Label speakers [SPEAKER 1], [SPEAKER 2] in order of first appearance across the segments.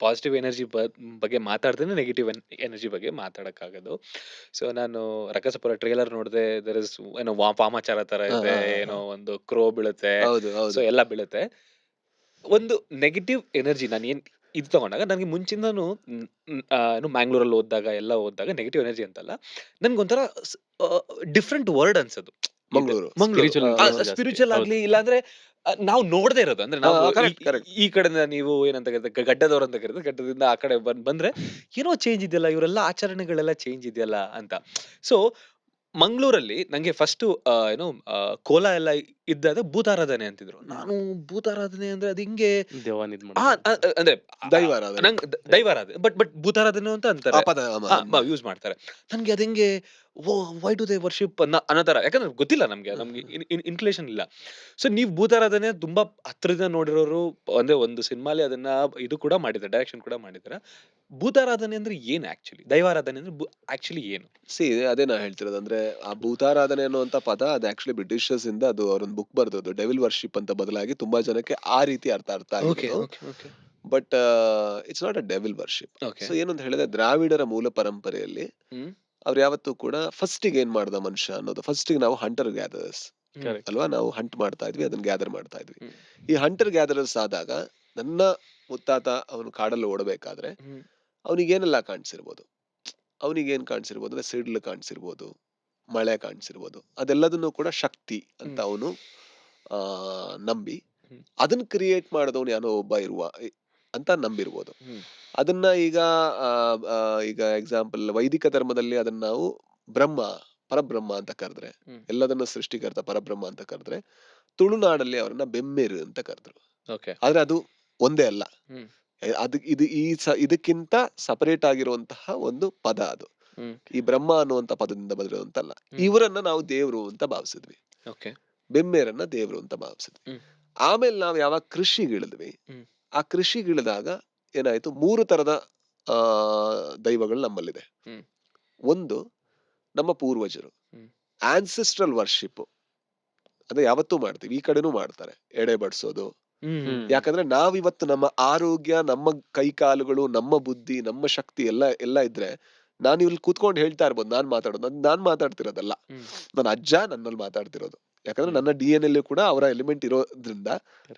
[SPEAKER 1] Positive energy ಬಗ್ಗೆ ಮಾತಾಡ್ತೇನೆ, negative energy ಬಗ್ಗೆ ಮಾತಾಡಕ್ಕಾಗೋದು. ಸೊ ನಾನು ರಕ್ಕಸಪುರ ಟ್ರೇಲರ್ ನೋಡಿದೆ. ದರ್ ಇಸ್ ಏನೋ ವಾಮಾಚಾರ ತರ
[SPEAKER 2] ಹಾ,
[SPEAKER 1] ಇದೆ,
[SPEAKER 2] ಹಾ, ಹಾ, ಹಾ.
[SPEAKER 1] ಏನೋ ಒಂದು ಕ್ರೋ ಬೀಳುತ್ತೆ,
[SPEAKER 2] ಹೌದು
[SPEAKER 1] ಸೊ
[SPEAKER 2] ಹೌದು.
[SPEAKER 1] ಎಲ್ಲ ಬೀಳುತ್ತೆ. ಒಂದು ನೆಗೆಟಿವ್ ಎನರ್ಜಿ ನಾನು ಏನ್ ಇದು ತಗೊಂಡಾಗ ನನಗೆ ಮುಂಚಿಂದಾನು ಏನು ಮ್ಯಾಂಗ್ಳೂರಲ್ಲಿ ಓದಿದಾಗ ಎಲ್ಲ ಓದಿದಾಗ ನೆಗೆಟಿವ್ ಎನರ್ಜಿ ಅಂತಲ್ಲ, ನನ್ಗೊಂಥರ ಡಿಫ್ರೆಂಟ್ ವರ್ಡ್ ಅನ್ಸೋದು. ಇದು
[SPEAKER 2] ಮಂಗಳೂರು
[SPEAKER 1] ಮಂಗಳೂರು
[SPEAKER 3] ಸ್ಪಿರಿಚುವಲ್ ಇಂಟೆನ್ಸಿಟಿ ಜಾಸ್ತಿ.
[SPEAKER 1] ಸ್ಪಿರಿಚುವಲ್
[SPEAKER 3] ಹೌದು.
[SPEAKER 1] ಆಗ್ಲಿ, ಇಲ್ಲಾಂದ್ರೆ ನಾವು ನೋಡದೇ ಇರೋದು. ಅಂದ್ರೆ ನಾವು
[SPEAKER 2] ಕರೆಕ್ಟ್ ಕರೆಕ್ಟ್.
[SPEAKER 1] ಈ ಕಡೆಯಿಂದ ನೀವು ಏನಂತ ಕರೀತಾರೆ, ಗಡ್ಡದವ್ರು ಅಂತ ಕರೀತಾರೆ, ಗಡ್ಡದಿಂದ ಆ ಕಡೆ ಬಂದ್ರೆ ಏನೋ ಚೇಂಜ್ ಇದೆಯಲ್ಲ, ಇವರೆಲ್ಲ ಆಚರಣೆಗಳೆಲ್ಲ ಚೇಂಜ್ ಇದೆಯಲ್ಲ ಅಂತ. ಸೊ ಮಂಗಳೂರಲ್ಲಿ ನಂಗೆ ಫಸ್ಟ್ ಏನು ಕೋಲ ಎಲ್ಲ ಇದ್ದಾಗ ಭೂತಾರಾಧನೆ ಅಂತಿದ್ರು. ನಾನು ಭೂತಾರಾಧನೆ ಅಂದ್ರೆ ಅದು ಹಿಂಗೆ
[SPEAKER 3] ದೆವ್ವನ್ ಇದ್
[SPEAKER 1] ಆ,
[SPEAKER 3] ಮಾಡೋದು.
[SPEAKER 1] ಅಂದ್ರೆ
[SPEAKER 2] ದೈವಾರಾಧನೆ.
[SPEAKER 1] ನಂಗೆ ದೈವಾರಾಧನೆ, ಬಟ್ ಭೂತಾರಾಧನೆ ಅಂತ ಅಂತಾರೆ,
[SPEAKER 2] ಪದ
[SPEAKER 1] ಯೂಸ್ ಮಾಡ್ತಾರೆ. ನನ್ಗೆ ಅದ್ ಹೆಂಗೆ, ವೈ ಡು ದೇ ವರ್ಷಿಪ್ ಅನ್ನೋ ತರ, ಯಾಕಂದ್ರೆ ಗೊತ್ತಿಲ್ಲ ನಮ್ಗೆ ನಮ್ಗೆ ಇನ್ಕ್ಲೇಷನ್ ಇಲ್ಲ. ಸೊ ನೀವು ಭೂತಾರಾಧನೆ ತುಂಬಾ ಹತ್ರದಿಂದ ನೋಡಿರೋರು, ಅಂದ್ರೆ ಒಂದು ಸಿನಿಮಾಲಿ ಅದನ್ನ ಇದು ಕೂಡ ಮಾಡಿದ್ದಾರೆ, ಡೈರೆಕ್ಷನ್ ಕೂಡ ಮಾಡಿದ್ದಾರೆ. ಭೂತಾರಾಧನೆ ಅಂದ್ರೆ ಏನು ಆಕ್ಚುಲಿ, ದೈವಾರಾಧನೆ ಅಂದ್ರೆ ಆಕ್ಚುಲಿ ಏನು?
[SPEAKER 2] ಸಿ ಅದೇ ನಾ ಹೇಳ್ತಿರೋದು. ಅಂದ್ರೆ ಆ ಭೂತಾರಾಧನೆ ಅನ್ನುವಂತ ಪದ ಅದು ಆಕ್ಚುಲಿ ಬ್ರಿಟಿಷರ್ಸ್ ಇಂದ ಅದು ಅವ್ರೊಂದು ಬುಕ್ ಬರ್ದದ್ದು, ಡೆವಿಲ್ ವರ್ಷಿಪ್ ಅಂತ ಬದಲಾಗಿ ತುಂಬಾ ಜನಕ್ಕೆ ಆ ರೀತಿ ಅರ್ಥ
[SPEAKER 1] ಓಕೆ
[SPEAKER 2] ಆಗಿರೋದು.
[SPEAKER 1] Okay okay
[SPEAKER 2] but it's not a devil worship.
[SPEAKER 1] Okay.
[SPEAKER 2] So ಏನಂತ ಹೇಳಿದ್ರೆ, ದ್ರಾವಿಡರ ಮೂಲ ಪರಂಪರೆಯಲ್ಲಿ
[SPEAKER 1] ಹ್ಮ್
[SPEAKER 2] ಅವ್ರು ಯಾವತ್ತೂ ಕೂಡ ಫಸ್ಟಿಗೆ ಏನ್ ಮಾಡ್ದ ಮನುಷ್ಯ ಅನ್ನೋದು, ಫಸ್ಟಿಗೆ ನಾವು ಹಂಟರ್ ಗ್ಯಾದರ್ಸ್
[SPEAKER 3] Correct.
[SPEAKER 2] ಅಲ್ವಾ, ನಾವು ಹಂಟ್ ಮಾಡ್ತಾ ಇದ್ವಿ, ಅದನ್ನ ಗ್ಯಾದರ್ ಮಾಡ್ತಾ ಇದ್ವಿ.
[SPEAKER 1] ಹ್ಮ್.
[SPEAKER 2] ಈ ಹಂಟರ್ ಗ್ಯಾದರ್ಸ್ ಆದಾಗ ನನ್ನ ಮುತ್ತಾತ ಅವನು ಕಾಡಲ್ಲಿ ಓಡಬೇಕಾದ್ರೆ
[SPEAKER 1] ಹ್ಮ್
[SPEAKER 2] ಅವನಿಗೇನೆಲ್ಲ ಕಾಣಿಸಿರ್ಬೋದು, ಅವನಿಗೇನ್ ಕಾಣಿಸಿರ್ಬೋದು ಅಂದ್ರೆ ಸಿಡ್ಲು ಕಾಣಿಸಿರ್ಬೋದು, ಮಳೆ ಕಾಣಿಸಿರ್ಬೋದು, ಅದೆಲ್ಲದನ್ನು ಕೂಡ ಶಕ್ತಿ ಅಂತ ಅವನು ಆ ನಂಬಿ
[SPEAKER 1] ಹ್ಮ್.
[SPEAKER 2] ಅದನ್ನ ಕ್ರಿಯೇಟ್ ಮಾಡಿದವನು ಯಾರೋ ಒಬ್ಬ ಅಂತ ನಂಬಿರ್ಬೋದು.
[SPEAKER 1] ಹ್ಮ್
[SPEAKER 2] ಅದನ್ನ ಈಗ ಆ, ಆ, ಈಗ ಎಕ್ಸಾಂಪಲ್ ವೈದಿಕ ಧರ್ಮದಲ್ಲಿ ಅದನ್ನ ನಾವು ಬ್ರಹ್ಮ, ಪರಬ್ರಹ್ಮ ಅಂತ ಕರೆದ್ರೆ,
[SPEAKER 1] ಹ್ಮ್.
[SPEAKER 2] ಎಲ್ಲದನ್ನ ಸೃಷ್ಟಿಕರ್ತ ಪರಬ್ರಹ್ಮ ಅಂತ ಕರೆದ್ರೆ, ತುಳುನಾಡಲ್ಲಿ ಅವರನ್ನ ಬೆಮ್ಮೇರು ಅಂತ ಕರೆದ್ರು.
[SPEAKER 1] ಓಕೆ.
[SPEAKER 2] ಆದ್ರೆ ಅದು ಒಂದೇ ಅಲ್ಲ.
[SPEAKER 1] ಹ್ಮ್
[SPEAKER 2] ಅದು ಇದು ಇದಕ್ಕಿಂತ ಸಪರೇಟ್ ಆಗಿರುವಂತಹ ಒಂದು ಪದ ಅದು.
[SPEAKER 1] ಹ್ಮ್
[SPEAKER 2] ಈ ಬ್ರಹ್ಮ ಅನ್ನುವಂತ ಪದದಿಂದ ಬಂದಿರುವಂತಲ್ಲ.
[SPEAKER 1] ಹ್ಮ್.
[SPEAKER 2] ಇವರನ್ನ ನಾವು ದೇವ್ರು ಅಂತ ಭಾವಿಸಿದ್ವಿ,
[SPEAKER 1] ಓಕೆ.
[SPEAKER 2] ಬೆಮ್ಮೇರನ್ನ ದೇವ್ರು ಅಂತ ಭಾವಿಸಿದ್ವಿ.
[SPEAKER 1] ಹ್ಮ್
[SPEAKER 2] ಆಮೇಲೆ ನಾವು ಯಾವಾಗ ಕೃಷಿಗಿಳಿದ್ವಿ,
[SPEAKER 1] ಹ್ಮ್
[SPEAKER 2] ಆ ಕೃಷಿಗಿಳಿದಾಗ ಏನಾಯ್ತು, 3 ತರದ ಆ ದೈವಗಳು ನಮ್ಮಲ್ಲಿದೆ.
[SPEAKER 1] ಹ್ಮ್
[SPEAKER 2] ಒಂದು ನಮ್ಮ ಪೂರ್ವಜರು,
[SPEAKER 1] ಹ್ಮ್
[SPEAKER 2] ಆನ್ಸೆಸ್ಟ್ರಲ್ ವರ್ಷಿಪ್, ಅದು ಯಾವತ್ತೂ ಮಾಡ್ತೀವಿ, ಈ ಕಡೆನೂ ಮಾಡ್ತಾರೆ, ಎಡೆ ಬಡ್ಸೋದು.
[SPEAKER 1] ಹ್ಮ್
[SPEAKER 2] ಯಾಕಂದ್ರೆ ನಾವಿವತ್ತು ನಮ್ಮ ಆರೋಗ್ಯ, ನಮ್ಮ ಕೈ ಕಾಲುಗಳು, ನಮ್ಮ ಬುದ್ಧಿ, ನಮ್ಮ ಶಕ್ತಿ ಎಲ್ಲ ಎಲ್ಲ ಇದ್ರೆ ನಾನು ಇಲ್ಲಿ ಕೂತ್ಕೊಂಡು ಹೇಳ್ತಾ ಇರ್ಬೋದು, ನಾನ್ ಮಾತಾಡ್ತಿರೋದಲ್ಲ,
[SPEAKER 1] ಹ್ಮ್
[SPEAKER 2] ನನ್ನ ಅಜ್ಜ ನನ್ನಲ್ಲಿ ಮಾತಾಡ್ತಿರೋದು. ಯಾಕಂದ್ರೆ
[SPEAKER 3] ಹ್ಮ್.
[SPEAKER 2] ನನ್ನ DNA ಕೂಡ ಅವರ ಎಲಿಮೆಂಟ್ ಇರೋದ್ರಿಂದ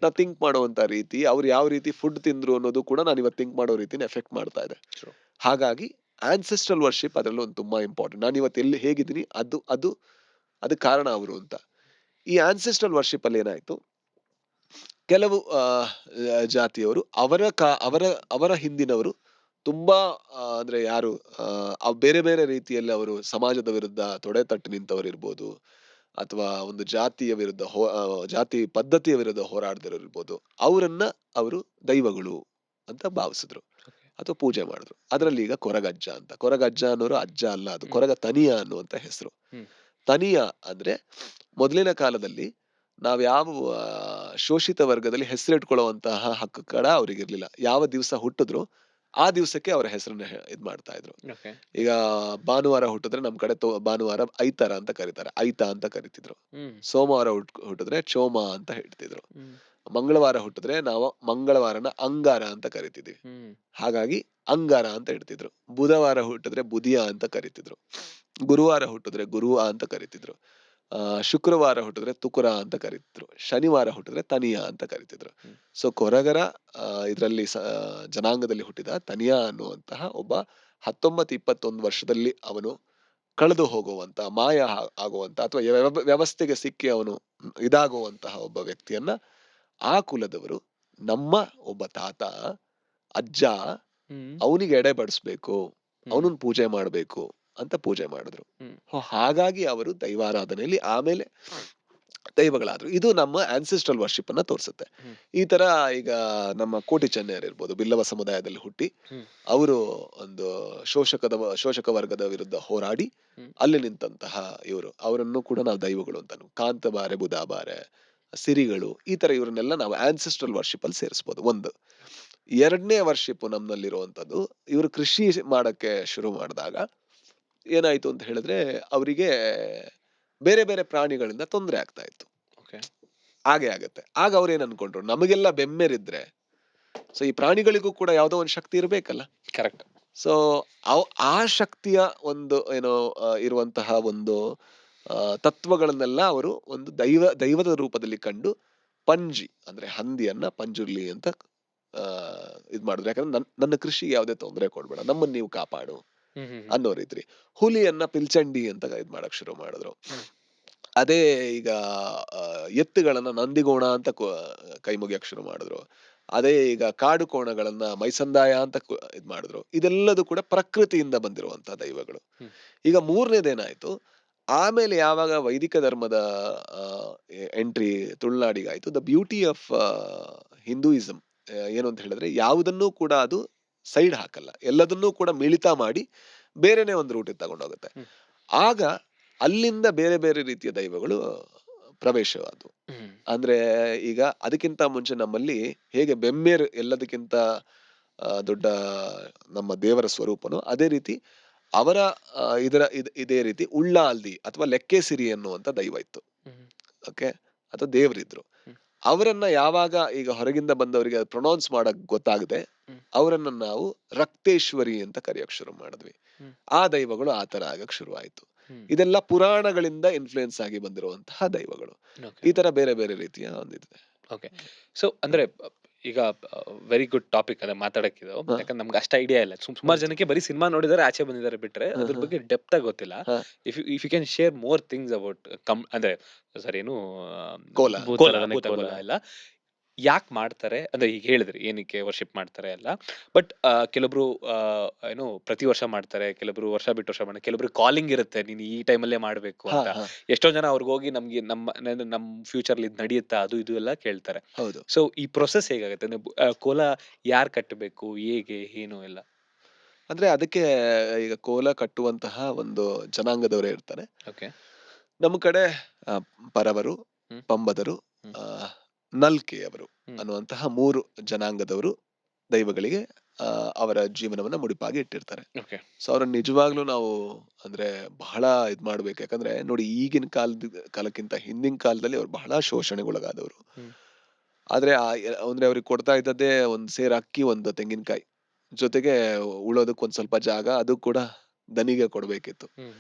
[SPEAKER 2] ನಾ ಥಿಂಕ್ ಮಾಡುವಂತ ರೀತಿ, ಅವ್ರು ಯಾವ ರೀತಿ ಫುಡ್ ತಿಂದ್ರು ಅನ್ನೋದು ಕೂಡ ನಾನು ಇವತ್ತು ಥಿಂಕ್ ಮಾಡೋ ರೀತಿನ ಎಫೆಕ್ಟ್ ಮಾಡ್ತಾ ಇದೆ.
[SPEAKER 1] True.
[SPEAKER 2] ಹಾಗಾಗಿ ಆನ್ಸೆಸ್ಟ್ರಲ್ ವರ್ಷಿಪ್ ಅದರಲ್ಲೂ ಒಂದು ತುಂಬಾ ಇಂಪಾರ್ಟೆಂಟ್. ನಾನು ಇವತ್ತು ಎಲ್ಲಿ ಹೇಗಿದ್ದೀನಿ ಅದು ಅದು ಅದಕ್ಕೆ ಕಾರಣ ಅವರು ಅಂತ. ಈ ಆನ್ಸೆಸ್ಟ್ರಲ್ ವರ್ಷಿಪ್ ಅಲ್ಲಿ ಏನಾಯ್ತು, ಕೆಲವು ಜಾತಿಯವರು ಅವರ ಅವರ ಹಿಂದಿನವರು ತುಂಬಾ ಅಂದ್ರೆ ಯಾರು ಬೇರೆ ಬೇರೆ ರೀತಿಯಲ್ಲಿ ಅವರು ಸಮಾಜದ ವಿರುದ್ಧ ತೊಡೆ ತಟ್ಟಿ ನಿಂತವರು ಇರ್ಬೋದು, ಅಥವಾ ಒಂದು ಜಾತಿಯ ವಿರುದ್ಧ ಜಾತಿ ಪದ್ಧತಿಯ ವಿರುದ್ಧ ಹೋರಾಡದಿರೋರು ಇರ್ಬೋದು, ಅವರನ್ನ ಅವರು ದೈವಗಳು ಅಂತ ಭಾವಿಸಿದ್ರು
[SPEAKER 1] Okay.
[SPEAKER 2] ಅಥವಾ ಪೂಜೆ ಮಾಡಿದ್ರು. ಅದರಲ್ಲಿ ಈಗ ಕೊರಗಜ್ಜ ಅಂತ, ಕೊರಗಜ್ಜ ಅನ್ನೋರು ಅಜ್ಜ ಅಲ್ಲ, ಅದು ಕೊರಗ ತನಿಯ ಅನ್ನುವಂತ ಹೆಸರು.
[SPEAKER 1] ಹ್ಮ್.
[SPEAKER 2] ತನಿಯ ಅಂದ್ರೆ ಮೊದಲಿನ ಕಾಲದಲ್ಲಿ ನಾವ್ ಯಾವ ಶೋಷಿತ ವರ್ಗದಲ್ಲಿ ಹೆಸರಿಟ್ಕೊಳ್ಳುವಂತಹ ಹಕ್ಕು ಕೂಡ ಅವ್ರಿಗಿರ್ಲಿಲ್ಲ. ಯಾವ ದಿವಸ ಹುಟ್ಟಿದ್ರು ಆ ದಿವಸಕ್ಕೆ ಅವರ ಹೆಸರನ್ನ ಇದ್ ಮಾಡ್ತಾ ಇದ್ರು.
[SPEAKER 1] Okay.
[SPEAKER 2] ಈಗ ಭಾನುವಾರ ಹುಟ್ಟಿದ್ರೆ ನಮ್ ಕಡೆ ಭಾನುವಾರ ಐತಾರ ಅಂತ ಕರೀತಾರೆ, ಐತಾ ಅಂತ ಕರಿತಿದ್ರು.
[SPEAKER 1] ಹ್ಮ್
[SPEAKER 2] ಸೋಮವಾರ ಹುಟ್ಟಿದ್ರೆ ಚೋಮ ಅಂತ ಹೇಳ್ತಿದ್ರು.
[SPEAKER 1] ಹ್ಮ್
[SPEAKER 2] ಮಂಗಳವಾರ ಹುಟ್ಟಿದ್ರೆ ನಾವು ಮಂಗಳವಾರನ ಅಂಗಾರ ಅಂತ ಕರಿತಿದ್ವಿ,
[SPEAKER 1] ಹ್ಮ್
[SPEAKER 2] ಹಾಗಾಗಿ ಅಂಗಾರ ಅಂತ ಹೇಳ್ತಿದ್ರು. ಬುಧವಾರ ಹುಟ್ಟಿದ್ರೆ ಬುಧಿಯ ಅಂತ ಕರಿತಿದ್ರು. ಗುರುವಾರ ಹುಟ್ಟಿದ್ರೆ ಗುರುವ ಅಂತ ಕರಿತಿದ್ರು. ಶುಕ್ರವಾರ ಹುಟ್ಟಿದ್ರೆ ತುಕುರ ಅಂತ ಕರಿತಿದ್ರು. ಶನಿವಾರ ಹುಟ್ಟಿದ್ರೆ ತನಿಯ ಅಂತ ಕರಿತಿದ್ರು.
[SPEAKER 1] ಹ್ಮ್.
[SPEAKER 2] ಸೊ ಕೊರಗರ ಇದರಲ್ಲಿ ಜನಾಂಗದಲ್ಲಿ ಹುಟ್ಟಿದ ತನಿಯ ಅನ್ನುವಂತಹ ಒಬ್ಬ 19-21 ವರ್ಷದಲ್ಲಿ ಅವನು ಕಳೆದು ಹೋಗುವಂತ, ಮಾಯ ಆಗುವಂತ, ಅಥವಾ ವ್ಯವಸ್ಥೆಗೆ ಸಿಕ್ಕಿ ಅವನು ಇದಾಗುವಂತಹ ಒಬ್ಬ ವ್ಯಕ್ತಿಯನ್ನ ಆ ಕುಲದವರು, ನಮ್ಮ ಒಬ್ಬ ತಾತ, ಅಜ್ಜ,
[SPEAKER 1] ಹ್ಮ್
[SPEAKER 2] ಅವನಿಗೆ ಎಡೆ ಬಡಿಸ್ಬೇಕು,
[SPEAKER 1] ಹ್ಮ್.
[SPEAKER 2] ಅವನನ್ನ ಪೂಜೆ ಮಾಡ್ಬೇಕು ಅಂತ ಪೂಜೆ ಮಾಡಿದ್ರು.
[SPEAKER 1] ಹ್ಮ್.
[SPEAKER 2] ಹಾಗಾಗಿ ಅವರು ದೈವಾರಾಧನೆಯಲ್ಲಿ ಆಮೇಲೆ ದೈವಗಳಾದ್ರು. ಇದು ನಮ್ಮ ಆನ್ಸೆಸ್ಟ್ರಲ್ ವರ್ಷಿಪ್ ಅನ್ನ ತೋರಿಸುತ್ತೆ.
[SPEAKER 1] ಹ್ಮ್.
[SPEAKER 2] ಈ ತರ ಈಗ ನಮ್ಮ ಕೋಟಿ ಚೆನ್ನಯ್ಯರ್ ಇರ್ಬೋದು, ಬಿಲ್ಲವ ಸಮುದಾಯದಲ್ಲಿ ಹುಟ್ಟಿ
[SPEAKER 1] ಹ್ಮ್.
[SPEAKER 2] ಅವರು ಒಂದು ಶೋಷಕ ವರ್ಗದ ವಿರುದ್ಧ ಹೋರಾಡಿ
[SPEAKER 1] ಹ್ಮ್.
[SPEAKER 2] ಅಲ್ಲಿ ನಿಂತಹ ಇವರು, ಅವರನ್ನು ಕೂಡ ನಾವು ದೈವಗಳು ಅಂತ, ಕಾಂತಬಾರೆ, ಬುಧಾಬಾರೆ, ಸಿರಿಗಳು, ಈ ತರ ಇವರನ್ನೆಲ್ಲ ನಾವು ಆನ್ಸೆಸ್ಟ್ರಲ್ ವರ್ಷಿಪ್ ಅಲ್ಲಿ ಸೇರಿಸಬಹುದು. ಒಂದು. ಎರಡನೇ ವರ್ಷಿಪ್ ನಮ್ಮಲ್ಲಿರುವಂತದ್ದು, ಇವರು ಕೃಷಿ ಮಾಡಕ್ಕೆ ಶುರು ಮಾಡಿದಾಗ ಏನಾಯ್ತು ಅಂತ ಹೇಳಿದ್ರೆ, ಅವರಿಗೆ ಬೇರೆ ಬೇರೆ ಪ್ರಾಣಿಗಳಿಂದ ತೊಂದರೆ ಆಗ್ತಾ ಇತ್ತು.
[SPEAKER 1] Okay.
[SPEAKER 2] ಹಾಗೆ ಆಗತ್ತೆ. ಆಗ ಅವ್ರು ಏನ್ ಅನ್ಕೊಂಡ್ರು, ನಮಗೆಲ್ಲ ಬೆಮ್ಮೆರಿದ್ರೆ ಸೊ ಈ ಪ್ರಾಣಿಗಳಿಗೂ ಕೂಡ ಯಾವುದೋ ಒಂದು ಶಕ್ತಿ ಇರಬೇಕಲ್ಲ.
[SPEAKER 1] ಕರೆಕ್ಟ್.
[SPEAKER 2] ಸೊ ಆ ಶಕ್ತಿಯ ಒಂದು ಏನೋ ಇರುವಂತಹ ಒಂದು ತತ್ವಗಳನ್ನೆಲ್ಲ ಅವರು ಒಂದು ದೈವದ ರೂಪದಲ್ಲಿ ಕಂಡು ಪಂಜಿ ಅಂದ್ರೆ ಹಂದಿಯನ್ನ ಪಂಜುರ್ಲಿ ಅಂತ ಇದ್ ಮಾಡಿದ್ರು. ಯಾಕಂದ್ರೆ ನನ್ನ ಕೃಷಿಗೆ ಯಾವುದೇ ತೊಂದರೆ ಕೊಡ್ಬೇಡ, ನಮ್ಮನ್ನ ನೀವು ಕಾಪಾಡು
[SPEAKER 1] ಹ್ಮ್ ಹ್ಮ್
[SPEAKER 2] ಅನ್ನೋ ರೀತಿ. ಹುಲಿಯನ್ನ ಪಿಲ್ಚಂಡಿ ಅಂತ ಇದ್ ಮಾಡಕ್ ಶುರು ಮಾಡಿದ್ರು.
[SPEAKER 1] ಹ್ಮ್.
[SPEAKER 2] ಅದೇ ಈಗ ಎತ್ತುಗಳನ್ನ ನಂದಿಗೋಣ ಅಂತ ಕೈ ಮುಗಿಯಕ್ ಶುರು ಮಾಡಿದ್ರು. ಅದೇ ಈಗ ಕಾಡು ಕೋಣಗಳನ್ನ ಮೈಸಂದಾಯ ಅಂತ ಇದ್ ಮಾಡಿದ್ರು. ಇದೆಲ್ಲದೂ ಕೂಡ ಪ್ರಕೃತಿಯಿಂದ ಬಂದಿರುವಂತಹ ದೈವಗಳು.
[SPEAKER 1] ಹ್ಮ್.
[SPEAKER 2] ಈಗ ಮೂರನೇದೇನಾಯ್ತು, ಆಮೇಲೆ ಯಾವಾಗ ವೈದಿಕ ಧರ್ಮದ ಎಂಟ್ರಿ ತುಳುನಾಡಿಗಾಯ್ತು, ದ ಬ್ಯೂಟಿ ಆಫ್ ಹಿಂದೂಯಿಸಂ ಏನು ಅಂತ ಹೇಳಿದ್ರೆ, ಯಾವುದನ್ನೂ ಕೂಡ ಅದು ಸೈಡ್ ಹಾಕಲ್ಲ, ಎಲ್ಲದನ್ನೂ ಕೂಡ ಮಿಳಿತ ಮಾಡಿ ಬೇರೆನೆ ಒಂದು ರೂಟಿಗೆ ತಗೊಂಡೋಗುತ್ತೆ.
[SPEAKER 1] ಹ್ಮ್.
[SPEAKER 2] ಆಗ ಅಲ್ಲಿಂದ ಬೇರೆ ಬೇರೆ ರೀತಿಯ ದೈವಗಳು ಪ್ರವೇಶವಾದವು.
[SPEAKER 1] ಹ್ಮ್.
[SPEAKER 2] ಅಂದ್ರೆ ಈಗ ಅದಕ್ಕಿಂತ ಮುಂಚೆ ನಮ್ಮಲ್ಲಿ ಹೇಗೆ ಬೆಮ್ಮೇರು ಎಲ್ಲದಕ್ಕಿಂತ ದೊಡ್ಡ ನಮ್ಮ ದೇವರ ಸ್ವರೂಪನೋ, ಅದೇ ರೀತಿ ಅವರ ಇದೇ ರೀತಿ ಉಳ್ಳಾಲ್ದಿ ಅಥವಾ ಲೆಕ್ಕೆಸಿರಿ ಅನ್ನುವಂತ ದೈವ ಇತ್ತು.
[SPEAKER 1] ಹ್ಮ್.
[SPEAKER 2] ಓಕೆ, ಅಥವಾ ದೇವರಿದ್ರು.
[SPEAKER 1] ಹ್ಮ್.
[SPEAKER 2] ಅವರನ್ನ ಯಾವಾಗ ಈಗ ಹೊರಗಿಂದ ಬಂದವರಿಗೆ ಅದು ಪ್ರೊನೌನ್ಸ್ ಮಾಡಕ್ ಗೊತ್ತಾಗದೆ,
[SPEAKER 1] ಹ್ಮ್.
[SPEAKER 2] ಅವರನ್ನ ನಾವು ರಕ್ತೇಶ್ವರಿ ಅಂತ ಕರೆಯಕ್ ಶುರು ಮಾಡಿದ್ವಿ.
[SPEAKER 1] ಹ್ಮ್.
[SPEAKER 2] ಆ ದೈವಗಳು ಆ ತರ ಆಗಕ್ ಶುರು ಆಯ್ತು.
[SPEAKER 1] ಹ್ಮ್.
[SPEAKER 2] ಇದೆಲ್ಲ ಪುರಾಣಗಳಿಂದ ಇನ್ಫ್ಲೂಯೆನ್ಸ್ ಆಗಿ ಬಂದಿರುವಂತಹ ದೈವಗಳು.
[SPEAKER 1] ಓಕೆ.
[SPEAKER 2] ಈ ತರ ಬೇರೆ ಬೇರೆ ರೀತಿಯ ಒಂದಿದೆ.
[SPEAKER 1] ಓಕೆ. ಸೊ ಅಂದ್ರೆ ಈಗ ವೆರಿ ಗುಡ್ ಟಾಪಿಕ್ ಅದ ಮಾತಾಡಕ್ಕಿದು.
[SPEAKER 2] ಹ.
[SPEAKER 1] ಯಾಕಂದ್ರೆ ನಮ್ಗೆ ಅಷ್ಟು ಐಡಿಯಾ ಇಲ್ಲ. ಸುಮಾರು ಜನಕ್ಕೆ ಬರೀ ಸಿನಿಮಾ ನೋಡಿದಾರೆ, ಆಚೆ ಬಂದಿದ್ದಾರೆ ಬಿಟ್ರೆ
[SPEAKER 2] ಹ,
[SPEAKER 1] ಅದ್ರ
[SPEAKER 2] ಹ,
[SPEAKER 1] ಬಗ್ಗೆ ಡೆಪ್ತ್ ಆಗಿ ಗೊತ್ತಿಲ್ಲ.
[SPEAKER 2] ಹ.
[SPEAKER 1] If you can share more things about ಅಂದ್ರೆ ಸರ್ ಏನು
[SPEAKER 2] ಕೋಲ.
[SPEAKER 1] ಭೂತಗಳ ಎಲ್ಲ ಯಾಕೆ ಮಾಡ್ತಾರೆ ಅಂದ್ರೆ ಈಗ ಹೇಳಿದ್ರಿ ಏನಕ್ಕೆ ವರ್ಷಿಪ್ ಮಾಡ್ತಾರೆ ಎಲ್ಲ. ಬಟ್ ಕೆಲವೊಬ್ರು ಏನು ಪ್ರತಿ ವರ್ಷ ಮಾಡ್ತಾರೆ, ಕೆಲವೊಬ್ರು ವರ್ಷ ಬಿಟ್ಟು ವರ್ಷ ಮಾಡ್ತಾರೆ, ಕೆಲವೊಬ್ರು ಕಾಲಿಂಗ್ ಇರುತ್ತೆ ನೀನು ಈ ಟೈಮಲ್ಲೇ ಮಾಡ್ಬೇಕು
[SPEAKER 2] ಹ,
[SPEAKER 1] ಅಂತ.
[SPEAKER 2] ಹ.
[SPEAKER 1] ಎಷ್ಟೋ ಜನ ಅವ್ರಿಗೆ ಹೋಗಿ ನಮ್ಗೆ ನಮ್ಮ ಫ್ಯೂಚರ್ ಇದು ನಡೆಯುತ್ತಾ ಅದು ಇದು ಎಲ್ಲ ಕೇಳ್ತಾರೆ.
[SPEAKER 2] ಹೌದು.
[SPEAKER 1] ಸೊ ಈ ಪ್ರೊಸೆಸ್ ಹೇಗಾಗುತ್ತೆ ಅಂದ್ರೆ ಕೋಲ ಯಾರ್ ಕಟ್ಟಬೇಕು, ಹೇಗೆ ಏನು ಎಲ್ಲ?
[SPEAKER 2] ಅಂದ್ರೆ ಅದಕ್ಕೆ ಈಗ ಕೋಲ ಕಟ್ಟುವಂತಹ ಒಂದು ಜನಾಂಗದವರೇ ಇರ್ತಾರೆ.
[SPEAKER 1] ಓಕೆ.
[SPEAKER 2] ನಮ್ಮ ಕಡೆ ಪರವರು,
[SPEAKER 1] ಹ್ಮ್.
[SPEAKER 2] ಪಂಬದರು,
[SPEAKER 1] ಹ್ಮ್.
[SPEAKER 2] ಆ, ನಲ್ಕೆಯವರು
[SPEAKER 1] ಹ್ಮ್.
[SPEAKER 2] ಅನ್ನುವಂತಹ 3 ಜನಾಂಗದವರು ದೈವಗಳಿಗೆ ಅವರ ಜೀವನವನ್ನ ಮುಡಿಪಾಗಿ ಇಟ್ಟಿರ್ತಾರೆ.
[SPEAKER 1] ಓಕೆ.
[SPEAKER 2] ಸೊ ಅವ್ರನ್ನ ನಿಜವಾಗ್ಲೂ ನಾವು ಅಂದ್ರೆ ಬಹಳ ಇದ್ ಮಾಡ್ಬೇಕು. ಯಾಕಂದ್ರೆ ನೋಡಿ, ಈಗಿನ ಕಾಲಕ್ಕಿಂತ ಹಿಂದಿನ ಕಾಲದಲ್ಲಿ ಅವ್ರು ಬಹಳ ಶೋಷಣೆಗೊಳಗಾದವರು.
[SPEAKER 1] ಹ್ಮ್.
[SPEAKER 2] ಆದ್ರೆ ಅಂದ್ರೆ ಅವ್ರಿಗೆ ಕೊಡ್ತಾ ಇದ್ದದ್ದೇ ಒಂದ್ ಸೇರ್ ಅಕ್ಕಿ, ಒಂದು ತೆಂಗಿನಕಾಯಿ, ಜೊತೆಗೆ ಉಳೋದಕ್ಕೆ ಒಂದ್ ಸ್ವಲ್ಪ ಜಾಗ, ಅದು ಕೂಡ ದನಿಗೆ ಕೊಡ್ಬೇಕಿತ್ತು.
[SPEAKER 1] ಹ್ಮ್.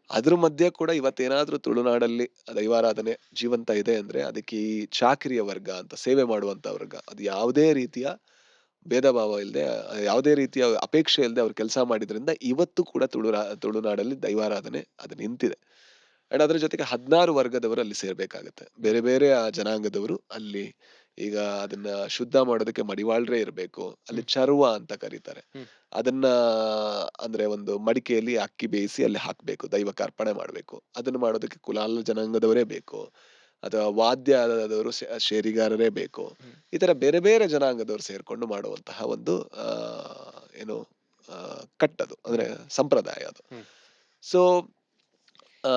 [SPEAKER 2] ಅದ್ರ ಮಧ್ಯೆ ಕೂಡ ಇವತ್ತೇನಾದ್ರೂ ತುಳುನಾಡಲ್ಲಿ ದೈವಾರಾಧನೆ ಜೀವಂತ ಇದೆ ಅಂದ್ರೆ ಅದಕ್ಕೆ ಈ ಚಾಕ್ರಿಯ ವರ್ಗ ಅಂತ ಸೇವೆ ಮಾಡುವಂತ ವರ್ಗ, ಅದು ಯಾವುದೇ ರೀತಿಯ ಭೇದ ಭಾವ ಇಲ್ಲದೆ, ಯಾವುದೇ ರೀತಿಯ ಅಪೇಕ್ಷೆ ಇಲ್ಲದೆ ಅವ್ರು ಕೆಲಸ ಮಾಡಿದ್ರಿಂದ ಇವತ್ತು ಕೂಡ ತುಳುನಾಡಲ್ಲಿ ದೈವಾರಾಧನೆ ಅದು ನಿಂತಿದೆ. ಅಂಡ್ ಅದ್ರ ಜೊತೆಗೆ 16 ವರ್ಗದವರು ಅಲ್ಲಿ ಸೇರ್ಬೇಕಾಗತ್ತೆ. ಬೇರೆ ಬೇರೆ ಆ ಜನಾಂಗದವರು ಅಲ್ಲಿ. ಈಗ ಅದನ್ನ ಶುದ್ಧ ಮಾಡೋದಕ್ಕೆ ಮಡಿವಾಳ್ರೆ ಇರ್ಬೇಕು. ಅಲ್ಲಿ
[SPEAKER 1] ಹ್ಮ್.
[SPEAKER 2] ಚರ್ವ ಅಂತ ಕರೀತಾರೆ.
[SPEAKER 1] ಹ್ಮ್.
[SPEAKER 2] ಅದನ್ನ ಅಂದ್ರೆ ಒಂದು ಮಡಿಕೆಯಲ್ಲಿ ಅಕ್ಕಿ ಬೇಯಿಸಿ ಅಲ್ಲಿ ಹಾಕ್ಬೇಕು, ದೈವಕ್ಕೆ ಅರ್ಪಣೆ ಮಾಡ್ಬೇಕು. ಅದನ್ನ ಮಾಡೋದಕ್ಕೆ ಕುಲಾಲ ಜನಾಂಗದವರೇ ಬೇಕು, ಅಥವಾ ವಾದ್ಯದವರು ಶೇರಿಗಾರರೇ ಬೇಕು.
[SPEAKER 1] ಹ್ಮ್.
[SPEAKER 2] ಈ ತರ ಬೇರೆ ಬೇರೆ ಜನಾಂಗದವರು ಸೇರ್ಕೊಂಡು ಮಾಡುವಂತಹ ಒಂದು ಏನು ಕಟ್ಟದು ಅಂದ್ರೆ ಸಂಪ್ರದಾಯ ಅದು.
[SPEAKER 1] ಹ್ಮ್.
[SPEAKER 2] ಸೊ ಆ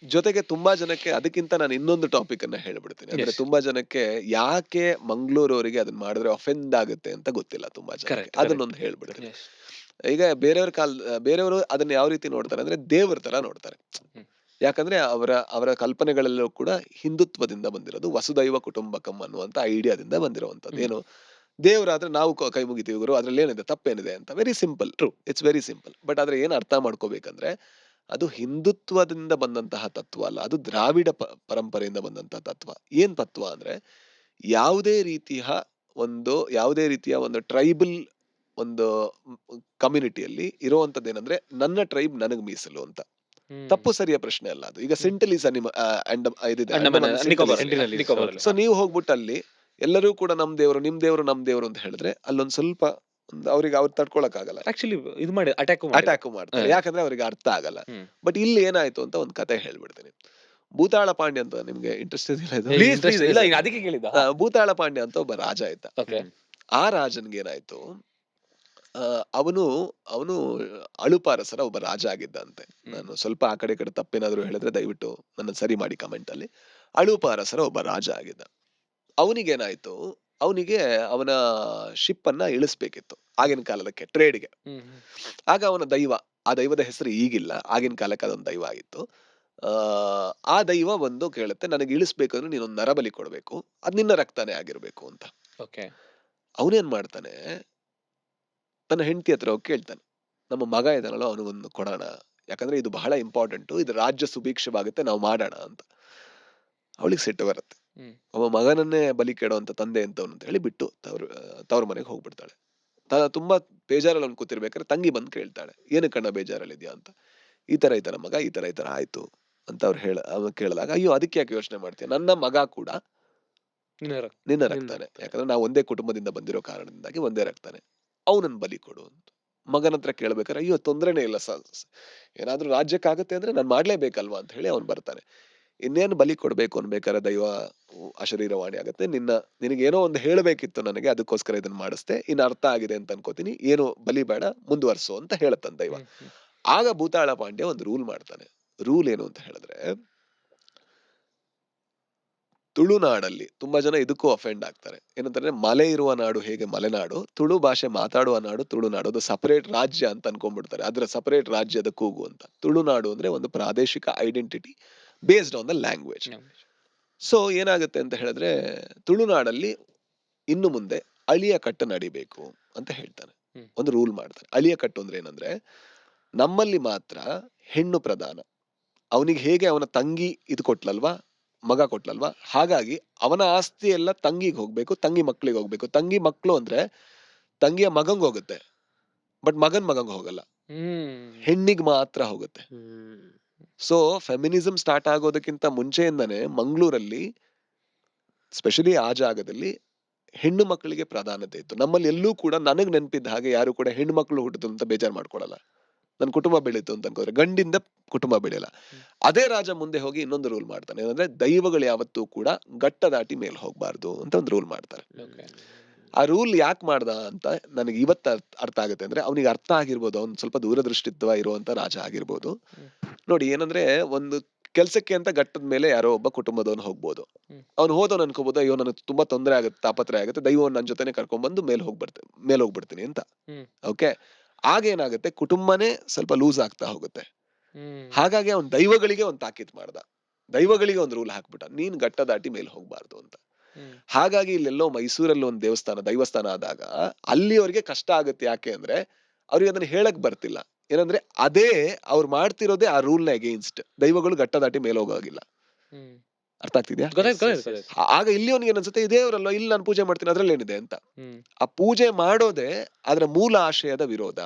[SPEAKER 2] ಜೊತೆಗೆ ತುಂಬಾ ಜನಕ್ಕೆ ಅದಕ್ಕಿಂತ ನಾನು ಇನ್ನೊಂದು ಟಾಪಿಕ್ ಅನ್ನ ಹೇಳ್ಬಿಡ್ತೀನಿ. ಅಂದ್ರೆ
[SPEAKER 1] ಎಸ್.
[SPEAKER 2] ತುಂಬಾ ಜನಕ್ಕೆ ಯಾಕೆ ಮಂಗಳೂರವರಿಗೆ ಅದನ್ನ ಮಾಡಿದ್ರೆ ಅಫೆಂಡ್ ಆಗುತ್ತೆ ಅಂತ ಗೊತ್ತಿಲ್ಲ ತುಂಬಾ ಜನಕ್ಕೆ.
[SPEAKER 1] ಕರೆಕ್ಟ್. ಕರೆಕ್ಟ್.
[SPEAKER 2] ಅದನ್ನೊಂದು ಹೇಳ್ಬಿಡ್ತೀನಿ.
[SPEAKER 1] ಎಸ್.
[SPEAKER 2] ಈಗ ಬೇರೆಯವರು ಅದನ್ನ ಯಾವ ರೀತಿ ನೋಡ್ತಾರೆ ಅಂದ್ರೆ ದೇವ್ರ ತರ ನೋಡ್ತಾರೆ.
[SPEAKER 1] ಹ್ಮ್.
[SPEAKER 2] ಯಾಕಂದ್ರೆ ಅವರ ಅವರ ಕಲ್ಪನೆಗಳೆಲ್ಲೂ ಕೂಡ ಹಿಂದುತ್ವದಿಂದ ಬಂದಿರೋದು, ವಸುದೈವ ಕುಟುಂಬಕಂ ಅನ್ನುವಂತ ಐಡಿಯಾದಿಂದ ಬಂದಿರುವಂತದ್ದು.
[SPEAKER 1] ಹ್ಮ್.
[SPEAKER 2] ಏನು, ದೇವರಾದ್ರೆ ನಾವು ಕೈ ಮುಗಿತೀವಿ ಗುರು, ಅದ್ರಲ್ಲಿ ಏನಿದೆ, ತಪ್ಪೇನಿದೆ ಅಂತ. Very simple,
[SPEAKER 1] true.
[SPEAKER 2] It's very simple. But ಆದ್ರೆ ಏನ್ ಅರ್ಥ ಮಾಡ್ಕೋಬೇಕಂದ್ರೆ, ಅದು ಹಿಂದುತ್ವದಿಂದ ಬಂದಂತಹ ತತ್ವ ಅಲ್ಲ, ಅದು ದ್ರಾವಿಡ ಪರಂಪರೆಯಿಂದ ಬಂದಂತಹ ತತ್ವ. ಏನ್ ತತ್ವ ಅಂದ್ರೆ, ಯಾವುದೇ ರೀತಿಯ ಯಾವುದೇ ರೀತಿಯ ಒಂದು ಟ್ರೈಬಲ್ ಒಂದು ಕಮ್ಯುನಿಟಿಯಲ್ಲಿ ಇರುವಂತದ್ದೇನಂದ್ರೆ, ನನ್ನ ಟ್ರೈಬ್ ನನಗ್ ಮೀಸಲು ಅಂತ.
[SPEAKER 1] ಹ್ಮ್.
[SPEAKER 2] ತಪ್ಪು ಸರಿಯ ಪ್ರಶ್ನೆ ಅಲ್ಲ ಅದು. ಈಗ
[SPEAKER 1] ಹ್ಮ್.
[SPEAKER 2] ಸೆಂಟಿಲೀಸ್ ಇದಿದೆ,
[SPEAKER 1] ಅಂಡಮಾನ್
[SPEAKER 2] ಅಂಡಮಾನ್
[SPEAKER 1] ನಿಕೋಬಾರ್
[SPEAKER 2] ಸೆಂಟಿನೀಸ್.
[SPEAKER 3] ಸೆಂಟಿನಲೀಸ್
[SPEAKER 1] ನಿಕೋಬಾರ್
[SPEAKER 3] ಹೌದು.
[SPEAKER 2] ಸೊ ನೀವು ಹೋಗ್ಬಿಟ್ಟು ಅಲ್ಲಿ ಎಲ್ಲರೂ ಕೂಡ ನಮ್ ದೇವರು, ನಿಮ್ ದೇವರು, ನಮ್ ದೇವರು ಅಂತ ಹೇಳಿದ್ರೆ, ಅಲ್ಲೊಂದ್ ಸ್ವಲ್ಪ ಅವ್ರಿಗೆ ಅವ್ರು ತಡ್ಕೊಳಕ್ ಆಗಲ್ಲ,
[SPEAKER 1] ಆಕ್ಚುಲಿ ಇದು ಮಾಡಿ ಅಟ್ಯಾಕ್ ಮಾಡಿ.
[SPEAKER 2] ಅಟ್ಯಾಕ್ ಮಾಡ್ತಾರೆ. ಯಾಕಂದ್ರೆ ಅವ್ರಿಗೆ ಅರ್ಥ ಆಗಲ್ಲ.
[SPEAKER 1] ಹ್ಮ್.
[SPEAKER 2] ಬಟ್ ಇಲ್ಲಿ ಏನಾಯ್ತು ಅಂತ ಒಂದ್ ಕತೆ ಹೇಳ್ಬಿಡ್ತೀನಿ. ಭೂತಾಳ ಪಾಂಡ್ಯ ಅಂತ, ನಿಮ್ಗೆ ಇಂಟ್ರೆಸ್ಟ್ ಇದೆಯಲ್ಲ ಇದು?
[SPEAKER 3] ಏ,
[SPEAKER 1] ಪ್ಲೀಸ್
[SPEAKER 3] interest
[SPEAKER 1] ಪ್ಲೀಸ್.
[SPEAKER 3] ಇದೆ
[SPEAKER 1] ಇಲ್ಲ
[SPEAKER 3] sir.
[SPEAKER 1] ಈಗ ಅದಕ್ಕೆ ಕೇಳಿದ್ದ.
[SPEAKER 2] ಭೂತಾಳ ಪಾಂಡ್ಯ ಅಂತ ಒಬ್ಬ ರಾಜ ಇದ್ದ.
[SPEAKER 1] ಓಕೆ.
[SPEAKER 2] ಆ ರಾಜನ್ಗೆ ಏನಾಯ್ತು, ಅವನು ಅವನು ಅಳುಪಾರಸರ ಒಬ್ಬ ರಾಜ ಆಗಿದ್ದಂತೆ. ನಾನು ಸ್ವಲ್ಪ ಆ ಕಡೆ ಈ ಕಡೆ ತಪ್ಪೇನಾದ್ರು ಹೇಳಿದ್ರೆ ದಯವಿಟ್ಟು ನನ್ನ ಸರಿ ಮಾಡಿ ಕಮೆಂಟ್ ಅಲ್ಲಿ. ಅಳುಪಾರಸರ ಒಬ್ಬ ರಾಜ ಆಗಿದ್ದ. ಅವನಿಗೇನಾಯ್ತು, ಅವನಿಗೆ ಅವನ ಶಿಪ್ ಅನ್ನ ಇಳಿಸ್ಬೇಕಿತ್ತು ಆಗಿನ ಕಾಲದಕ್ಕೆ ಟ್ರೇಡ್ಗೆ.
[SPEAKER 1] ಹ್ಮ್. ಹ್ಮ್.
[SPEAKER 2] ಆಗ ಅವನ ದೈವ, ಆ ದೈವದ ಹೆಸರು ಈಗಿಲ್ಲ, ಆಗಿನ ಕಾಲಕ್ಕೆ ಅದೊಂದು ದೈವ ಆಗಿತ್ತು. ಆ ಆ ದೈವ ಬಂದು ಕೇಳುತ್ತೆ, ನನಗೆ ಇಳಿಸ್ಬೇಕಂದ್ರೆ ನೀನೊಂದು ನರಬಲಿ ಕೊಡ್ಬೇಕು, ಅದ್ ನಿನ್ನ ರಕ್ತನೇ ಆಗಿರ್ಬೇಕು ಅಂತ.
[SPEAKER 1] ಓಕೆ.
[SPEAKER 2] ಅವನೇನ್ ಮಾಡ್ತಾನೆ, ತನ್ನ ಹೆಂಡತಿ ಹತ್ರ ಹೋಗಿ ಕೇಳ್ತಾನೆ, ನಮ್ಮ ಮಗ ಇದಾನಲ್ಲ ಅವನಿಗೊಂದು ಕೊಡೋಣ, ಯಾಕಂದ್ರೆ ಇದು ಬಹಳ ಇಂಪಾರ್ಟೆಂಟ್, ಇದು ರಾಜ್ಯ ಸುಭಿಕ್ಷವಾಗುತ್ತೆ, ನಾವು ಮಾಡೋಣ ಅಂತ. ಅವಳಿಗೆ ಸಿಟ್ಟು ಬರುತ್ತೆ,
[SPEAKER 1] ಹ್ಮ್
[SPEAKER 2] ಅವ ಮಗನನ್ನೇ ಬಲಿ ಕೆಡುವಂತ ತಂದೆ ಅಂತವನು ಅಂತ ಹೇಳಿ ಬಿಟ್ಟು ತವ್ರ ಮನೆಗೆ ಹೋಗ್ಬಿಡ್ತಾಳೆ. ತುಂಬಾ ಬೇಜಾರಲ್ಲಿ ಅವ್ನು ಕೂತಿರ್ಬೇಕಾದ್ರೆ ತಂಗಿ ಬಂದು ಕೇಳ್ತಾಳೆ, ಏನು ಕಣ್ಣ ಬೇಜಾರಲ್ಲಿದ್ಯಾ ಅಂತ. ಈ ತರ ಮಗ ಈ ತರ ಆಯ್ತು ಅಂತ ಅವ ಕೇಳಿದಾಗ, ಅಯ್ಯೋ ಅದಕ್ಕೆ ಯಾಕೆ ಯೋಚನೆ ಮಾಡ್ತೀಯ, ನನ್ನ ಮಗ ಕೂಡ
[SPEAKER 1] ನಿನ್ನ
[SPEAKER 2] ನಿನ್ನ
[SPEAKER 3] ನಿನ್ನ
[SPEAKER 2] ರಕ್ತಾನೆ,
[SPEAKER 3] ರಕ್ತ.
[SPEAKER 2] ಯಾಕಂದ್ರೆ ನಾವು ಒಂದೇ ಕುಟುಂಬದಿಂದ ಬಂದಿರೋ ಕಾರಣದಿಂದಾಗಿ ಒಂದೇ ರಕ್ತಾನೆ, ಅವನನ್ನ ಬಲಿ ಕೊಡು ಅಂತ. ಮಗನ ಹತ್ರ ಕೇಳ್ಬೇಕಾದ್ರೆ, ಅಯ್ಯೋ ತೊಂದ್ರೆನೇ ಇಲ್ಲ ಏನಾದ್ರೂ ರಾಜ್ಯಕ್ಕಾಗತ್ತೆ ಅಂದ್ರೆ ನಾನು ಮಾಡ್ಲೇಬೇಕಲ್ವಾ ಅಂತ ಹೇಳಿ ಅವ್ನು ಬರ್ತಾನೆ. ಇನ್ನೇನು ಬಲಿ ಕೊಡ್ಬೇಕು ಅನ್ಬೇಕಾದ್ರೆ ದೈವ ಅಶರೀರವಾಣಿ ಆಗತ್ತೆ, ನಿನಗೇನೋ ಒಂದು ಹೇಳಬೇಕಿತ್ತು ನನಗೆ, ಅದಕ್ಕೋಸ್ಕರ ಇದನ್ನ ಮಾಡಿಸ್ದೆ, ಇನ್ನು ಅರ್ಥ ಆಗಿದೆ ಅಂತ ಅನ್ಕೋತೀನಿ, ಏನು ಬಲಿ ಬೇಡ, ಮುಂದುವರ್ಸು ಅಂತ ಹೇಳತ್ತನ್ ದೈವ. ಆಗ ಭೂತಾಳ ಪಾಂಡ್ಯ ಒಂದು ರೂಲ್ ಮಾಡ್ತಾನೆ. ರೂಲ್ ಏನು ಅಂತ ಹೇಳಿದ್ರೆ, ತುಳುನಾಡಲ್ಲಿ ತುಂಬಾ ಜನ ಇದಕ್ಕೂ ಅಫೆಂಡ್ ಆಗ್ತಾರೆ. ಏನಂತಂದ್ರೆ, ಮಲೆ ಇರುವ ನಾಡು ಹೇಗೆ ಮಲೆನಾಡು, ತುಳು ಭಾಷೆ ಮಾತಾಡುವ ನಾಡು ತುಳುನಾಡು, ಅದು ಸಪರೇಟ್ ರಾಜ್ಯ ಅಂತ ಅನ್ಕೊಂಡ್ಬಿಡ್ತಾರೆ, ಅದರ ಸಪರೇಟ್ ರಾಜ್ಯದ ಕೂಗು ಅಂತ. ತುಳುನಾಡು ಅಂದ್ರೆ ಒಂದು ಪ್ರಾದೇಶಿಕ identity based on the language. So ಏನಾಗುತ್ತೆ ಅಂತ ಹೇಳಿದ್ರೆ, ತುಳುನಾಡಲ್ಲಿ ಇನ್ನು ಮುಂದೆ ಅಳಿಯ ಕಟ್ಟು ನಡಿಬೇಕು ಅಂತ ಹೇಳ್ತಾನೆ. ಒಂದು ರೂಲ್ ಮಾಡ್ತಾನೆ. ಅಳಿಯ ಕಟ್ಟು ಅಂದ್ರೆ ಏನಂದ್ರೆ, ನಮ್ಮಲ್ಲಿ ಮಾತ್ರ ಹೆಣ್ಣು ಪ್ರಧಾನ. ಅವನಿಗೆ ಹೇಗೆ ಅವನ ತಂಗಿ ಇದು ಕೊಟ್ಲಲ್ವಾ, ಮಗ ಕೊಟ್ಲಲ್ವಾ, ಹಾಗಾಗಿ ಅವನ ಆಸ್ತಿ ಎಲ್ಲ ತಂಗಿಗೆ ಹೋಗ್ಬೇಕು, ತಂಗಿ ಮಕ್ಳಿಗೆ ಹೋಗ್ಬೇಕು. ತಂಗಿ ಮಕ್ಳು ಅಂದ್ರೆ ತಂಗಿಯ ಮಗಂಗ್ ಹೋಗುತ್ತೆ, ಬಟ್ ಮಗಂಗ್ ಹೋಗಲ್ಲ, ಹೆಣ್ಣಿಗೆ ಮಾತ್ರ ಹೋಗುತ್ತೆ. ಸೊ ಫೆಮಿನಿಸಂ ಸ್ಟಾರ್ಟ್ ಆಗೋದಕ್ಕಿಂತ ಮುಂಚೆಯಿಂದಾನೆ ಮಂಗಳೂರಲ್ಲಿ, ಸ್ಪೆಷಲಿ ಆ ಜಾಗದಲ್ಲಿ ಹೆಣ್ಣು ಮಕ್ಕಳಿಗೆ ಪ್ರಾಧಾನ್ಯತೆ ಇತ್ತು. ನಮ್ಮಲ್ಲಿ ಎಲ್ಲೂ ಕೂಡ ನನಗ್ ನೆನಪಿದ್ದ ಹಾಗೆ ಯಾರು ಕೂಡ ಹೆಣ್ಣು ಮಕ್ಕಳು ಹುಟ್ಟಿತು ಅಂತ ಬೇಜಾರ್ ಮಾಡ್ಕೊಳಲ್ಲ. ನನ್ ಕುಟುಂಬ ಬೆಳೀತು ಅಂತ ಅನ್ಕೋದ್ರೆ, ಗಂಡಿಂದ ಕುಟುಂಬ ಬೆಳೆಯಲ್ಲ. ಅದೇ ರಾಜ ಮುಂದೆ ಹೋಗಿ ಇನ್ನೊಂದು ರೂಲ್ ಮಾಡ್ತಾನೆ, ಏನಂದ್ರೆ ದೈವಗಳು ಯಾವತ್ತೂ ಕೂಡ ಗಟ್ಟ ದಾಟಿ ಮೇಲ್ ಹೋಗ್ಬಾರ್ದು ಅಂತ ಒಂದು ರೂಲ್ ಮಾಡ್ತಾರೆ. ಆ ರೂಲ್ ಯಾಕೆ ಮಾಡ್ದ ಅಂತ ನನಗೆ ಇವತ್ತು ಅರ್ಥ ಆಗುತ್ತೆ. ಅಂದ್ರೆ ಅವನಿಗೆ ಅರ್ಥ ಆಗಿರ್ಬೋದು, ಅವ್ನು ಸ್ವಲ್ಪ ದೂರದೃಷ್ಟಿತ್ವ ಇರುವಂತ ರಾಜ ಆಗಿರ್ಬೋದು. ನೋಡಿ ಏನಂದ್ರೆ, ಒಂದು ಕೆಲ್ಸಕ್ಕೆ ಅಂತ ಘಟ್ಟದ ಮೇಲೆ ಯಾರೋ ಒಬ್ಬ ಕುಟುಂಬದವನು ಹೋಗ್ಬೋದು. ಅವ್ನು ಹೋದವನು ಅನ್ಕೋಬಹುದು, ಅಯ್ಯೋ ನನಗೆ ತುಂಬಾ ತೊಂದರೆ ಆಗುತ್ತೆ, ತಾಪತ್ರೆ ಆಗುತ್ತೆ, ದೈವವನ್ನು ನನ್ನ ಜೊತೆನೆ ಕರ್ಕೊಂಡ್ ಬಂದು ಮೇಲ್ ಹೋಗ್ಬಿಡ್ತೀನಿ ಅಂತ. ಓಕೆ, ಆಗ ಏನಾಗುತ್ತೆ, ಕುಟುಂಬನೇ ಸ್ವಲ್ಪ ಲೂಸ್ ಆಗ್ತಾ ಹೋಗುತ್ತೆ. ಹಾಗಾಗಿ ಅವ್ನು ದೈವಗಳಿಗೆ ಒಂದು ತಾಕೀತ್ ಮಾಡ್ದ, ದೈವಗಳಿಗೆ ಒಂದು ರೂಲ್ ಹಾಕ್ಬಿಟ್ಟ, ನೀನ್ ಘಟ್ಟ ದಾಟಿ ಮೇಲ್ ಹೋಗ್ಬಾರ್ದು ಅಂತ. ಹಾಗಾಗಿ ಇಲ್ಲೆಲ್ಲೋ ಮೈಸೂರಲ್ಲಿ ಒಂದು ದೈವಸ್ಥಾನ ಆದಾಗ ಅಲ್ಲಿ ಅವ್ರಿಗೆ ಕಷ್ಟ ಆಗುತ್ತೆ. ಯಾಕೆ ಅಂದ್ರೆ ಅವ್ರಿಗೆ ಅದನ್ನ ಹೇಳಕ್ ಬರ್ತಿಲ್ಲ. ಏನಂದ್ರೆ ಅದೇ ಅವ್ರು ಮಾಡ್ತಿರೋದೇ ಆ ರೂಲ್ ನ ಅಗೇನ್ಸ್ಟ್. ದೈವಗಳು ಘಟ್ಟ ದಾಟಿ ಮೇಲೆ ಹೋಗೋಗಿಲ್ಲ. ಅರ್ಥ ಆಗ್ತಿದ್ಯಾ? ಆಗ ಇಲ್ಲಿ ಅವ್ನಿಗೆ ಏನನ್ಸುತ್ತೆ, ಇದೇ ಅವರಲ್ಲ, ಇಲ್ಲಿ ನಾನು ಪೂಜೆ ಮಾಡ್ತೀನಿ, ಅದ್ರಲ್ಲಿ ಏನಿದೆ ಅಂತ. ಆ ಪೂಜೆ ಮಾಡೋದೇ ಅದರ ಮೂಲ ಆಶಯದ ವಿರೋಧ.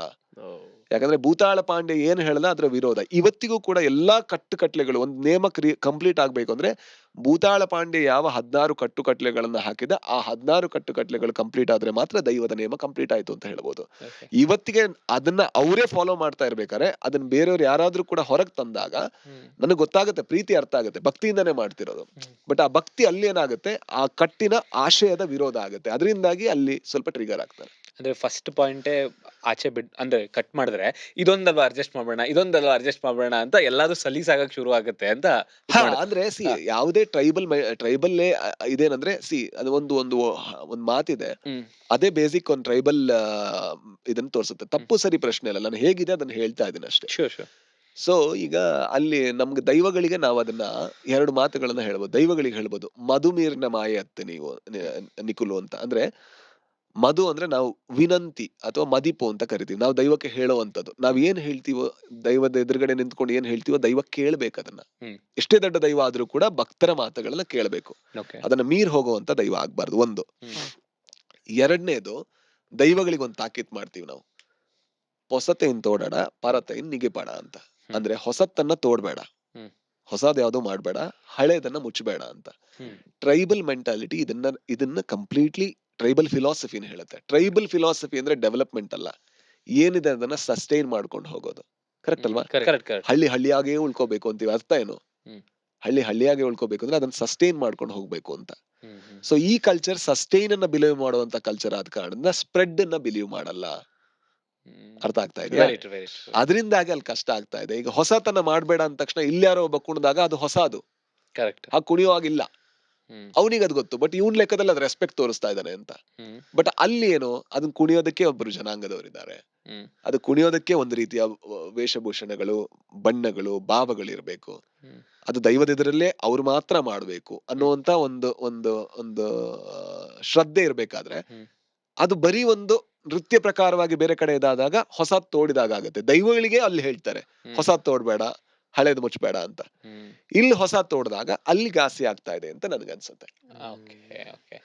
[SPEAKER 2] ಯಾಕಂದ್ರೆ ಭೂತಾಳ ಪಾಂಡ್ಯ ಏನ್ ಹೇಳಲ್ಲ ಅದರ ವಿರೋಧ. ಇವತ್ತಿಗೂ ಕೂಡ ಎಲ್ಲಾ ಕಟ್ಟುಕಟ್ಲೆಗಳು, ಒಂದು ನೇಮ ಕಂಪ್ಲೀಟ್ ಆಗ್ಬೇಕು ಅಂದ್ರೆ, ಭೂತಾಳ ಪಾಂಡ್ಯ ಯಾವ 16 ಕಟ್ಟುಕಟ್ಲೆಗಳನ್ನ ಹಾಕಿದ, ಆ 16 ಕಟ್ಟುಕಟ್ಲೆಗಳು ಕಂಪ್ಲೀಟ್ ಆದ್ರೆ ಮಾತ್ರ ದೈವದ ನೇಮ ಕಂಪ್ಲೀಟ್ ಆಯ್ತು ಅಂತ ಹೇಳ್ಬೋದು. ಇವತ್ತಿಗೆ ಅದನ್ನ ಅವರೇ ಫಾಲೋ ಮಾಡ್ತಾ ಇರ್ಬೇಕಾದ್ರೆ, ಅದನ್ನ ಬೇರೆಯವ್ರು ಯಾರಾದ್ರೂ ಕೂಡ ಹೊರಗೆ ತಂದಾಗ ನನಗೆ ಗೊತ್ತಾಗುತ್ತೆ, ಪ್ರೀತಿ ಅರ್ಥ ಆಗುತ್ತೆ, ಭಕ್ತಿಯಿಂದಾನೇ ಮಾಡ್ತಿರೋದು. ಬಟ್ ಆ ಭಕ್ತಿ ಅಲ್ಲಿ ಏನಾಗುತ್ತೆ, ಆ ಕಟ್ಟಿನ ಆಶಯದ ವಿರೋಧ ಆಗುತ್ತೆ. ಅದರಿಂದಾಗಿ ಅಲ್ಲಿ ಸ್ವಲ್ಪ ಟ್ರಿಗರ್ ಆಗ್ತಾರೆ.
[SPEAKER 1] ಅಂದ್ರೆ ಫಸ್ಟ್ ಪಾಯಿಂಟೇ ಆಚೆ ಅಂದ್ರೆ ಕಟ್ ಮಾಡಿದ್ರೆ, ಇದೊಂದಲ್ವಾ ಅಡ್ಜಸ್ಟ್ ಮಾಡೋಣ ಅಂತ ಎಲ್ಲಾದ್ರೂ ಸಲೀಸಾಗಕ್ ಶುರು ಆಗುತ್ತೆ ಅಂತ.
[SPEAKER 2] ಅಂದ್ರೆ ಯಾವುದೇ ಟ್ರೈಬಲ್ ಇದೇನಂದ್ರೆ, ಅದು ಒಂದು ಮಾತಿದೆ, ಅದೇ ಬೇಸಿಕ್ ಒಂದು ಟ್ರೈಬಲ್ ಇದನ್ನ ತೋರಿಸುತ್ತೆ. ತಪ್ಪು ಸರಿ ಪ್ರಶ್ನೆ ಅಲ್ಲ, ನಾನು ಹೇಗಿದೆ ಅದನ್ನ ಹೇಳ್ತಾ ಇದ್ದೀನಿ ಅಷ್ಟೇ. ಸೊ ಈಗ ಅಲ್ಲಿ ನಮ್ಗೆ ದೈವಗಳಿಗೆ ನಾವು ಅದನ್ನ 2 ಮಾತುಗಳನ್ನ ಹೇಳ್ಬೋದು. ದೈವಗಳಿಗೆ ಹೇಳ್ಬೋದು, ಮಧುಮೀರ್ನ ಮಾಯೆ ಅತ್ತೆ ನೀವು ನಿಕುಲು ಅಂತ. ಅಂದ್ರೆ ಮಧು ಅಂದ್ರೆ ನಾವು ವಿನಂತಿ ಅಥವಾ ಮದಿಪು ಅಂತ ಕರಿತೀವಿ. ನಾವು ದೈವಕ್ಕೆ ಹೇಳುವಂತದ್ದು. ನಾವ್ ಏನ್ ಹೇಳ್ತೀವೋ, ದೈವದ ಎದುರುಗಡೆ ನಿಂತ್ಕೊಂಡು ಏನ್ ಹೇಳ್ತೀವೋ, ದೈವ ಕೇಳ್ಬೇಕು ಅದನ್ನ. ಎಷ್ಟೇ ದೊಡ್ಡ ದೈವ ಆದ್ರೂ ಕೂಡ ಭಕ್ತರ ಮಾತುಗಳನ್ನ ಕೇಳ್ಬೇಕು. ಅದನ್ನ ಮೀರ್ ಹೋಗುವಂತ ದೈವ ಆಗ್ಬಾರ್ದು. ಒಂದು. ಎರಡನೇದು, ದೈವಗಳಿಗೆ ಒಂದು ತಾಕೀತ್ ಮಾಡ್ತೀವಿ ನಾವು, ಹೊಸತೇನ್ ತೋಡಾಡ ಪರತೈನ್ ನಿಗಿಪಾಡ ಅಂತ. ಅಂದ್ರೆ ಹೊಸತನ್ನ ತೋಡ್ಬೇಡ, ಹೊಸದ್ ಯಾವ್ದು ಮಾಡ್ಬೇಡ, ಹಳೇದನ್ನ ಮುಚ್ಚಬೇಡ ಅಂತ. ಟ್ರೈಬಲ್ ಮೆಂಟಾಲಿಟಿ ಇದನ್ನ ಕಂಪ್ಲೀಟ್ಲಿ ಟ್ರೈಬಲ್ ಫಿಲಾಸಫಿನ ಹೇಳುತ್ತೆ. ಟ್ರೈಬಲ್ ಫಿಲಾಸಫಿ ಅಂದ್ರೆ ಡೆವಲಪ್ಮೆಂಟ್ ಅಲ್ಲ, ಏನಿದೆ ಅದನ್ನ ಸಸ್ಟೈನ್ ಮಾಡ್ಕೊಂಡು ಹೋಗೋದು. ಕರೆಕ್ಟ್ ಅಲ್ವಾ? ಹಳ್ಳಿಯಾಗೆ ಉಳ್ಕೋಬೇಕು ಅಂತೀವಿ, ಅರ್ಥ ಏನು? ಹಳ್ಳಿಯಾಗೆ ಉಳ್ಕೋಬೇಕು ಅಂದ್ರೆ ಅದನ್ನ ಸಸ್ಟೈನ್ ಮಾಡ್ಕೊಂಡು ಹೋಗ್ಬೇಕು ಅಂತ. ಸೊ ಈ ಕಲ್ಚರ್ ಸಸ್ಟೈನ್ ಅನ್ನ ಬಿಲೀವ್ ಮಾಡುವಂತ ಕಲ್ಚರ್ ಆದ ಕಾರಣದಿಂದ ಸ್ಪ್ರೆಡ್ ಅನ್ನ ಬಿಲೀವ್ ಮಾಡಲ್ಲ. ಅರ್ಥ ಆಗ್ತಾ ಇದೆಯಾ? ಅದರಿಂದಾಗಿ ಅಲ್ಲಿ ಕಷ್ಟ ಆಗ್ತಾ ಇದೆ. ಈಗ ಹೊಸತನ ಮಾಡ್ಬೇಡ ಅಂದ ತಕ್ಷಣ ಇಲ್ಲಿ ಯಾರೋ ಒಬ್ಬ ಕುಣಿದಾಗ ಅದು ಹೊಸದು, ಹಾಗೆ ಕುಣಿಯುವಾಗಿಲ್ಲ, ಅವನಿಗೆ ಅದು ಗೊತ್ತು. ಬಟ್ ಇವನ್ ಲೆಕ್ಕದಲ್ಲಿ ಅದು ರೆಸ್ಪೆಕ್ಟ್ ತೋರಿಸ್ತಾ ಇದ್ದಾನೆ ಅಂತ. ಬಟ್ ಅಲ್ಲಿ ಏನು, ಅದನ್ನ ಕುಣಿಯೋದಕ್ಕೆ ಒಬ್ಬರು ಜನಾಂಗದವರಿದ್ದಾರೆ, ಅದು ಕುಣಿಯೋದಕ್ಕೆ ಒಂದು ರೀತಿಯ ವೇಷಭೂಷಣಗಳು, ಬಣ್ಣಗಳು, ಭಾವಗಳಿರ್ಬೇಕು. ಅದು ದೈವದೆದುರಲ್ಲೇ ಅವ್ರು ಮಾತ್ರ ಮಾಡ್ಬೇಕು ಅನ್ನುವಂತ ಒಂದು ಒಂದು ಒಂದು ಶ್ರದ್ಧೆ ಇರ್ಬೇಕಾದ್ರೆ ಅದು ಬರೀ ಒಂದು ನೃತ್ಯ ಪ್ರಕಾರವಾಗಿ ಬೇರೆ ಕಡೆ ಇದಾದಾಗ ಹೊಸದ್ ತೋಡಿದಾಗ ಆಗುತ್ತೆ. ದೈವಗಳಿಗೆ ಅಲ್ಲಿ ಹೇಳ್ತಾರೆ
[SPEAKER 1] ಹ್ಮ್
[SPEAKER 2] ಹೊಸದ್ ತೋಡ್ಬೇಡ, ಹಳೇದ್ ಮುಚ್ಬೇಡ ಅಂತ.
[SPEAKER 1] ಹ್ಮ್
[SPEAKER 2] ಇಲ್ಲಿ ಹೊಸದ್ ತೋಡ್ದಾಗ ಅಲ್ಲಿ ಘಾಸಿ ಆಗ್ತಾ ಇದೆ ಅಂತ ನನ್ಗನ್ಸುತ್ತೆ.
[SPEAKER 1] Okay okay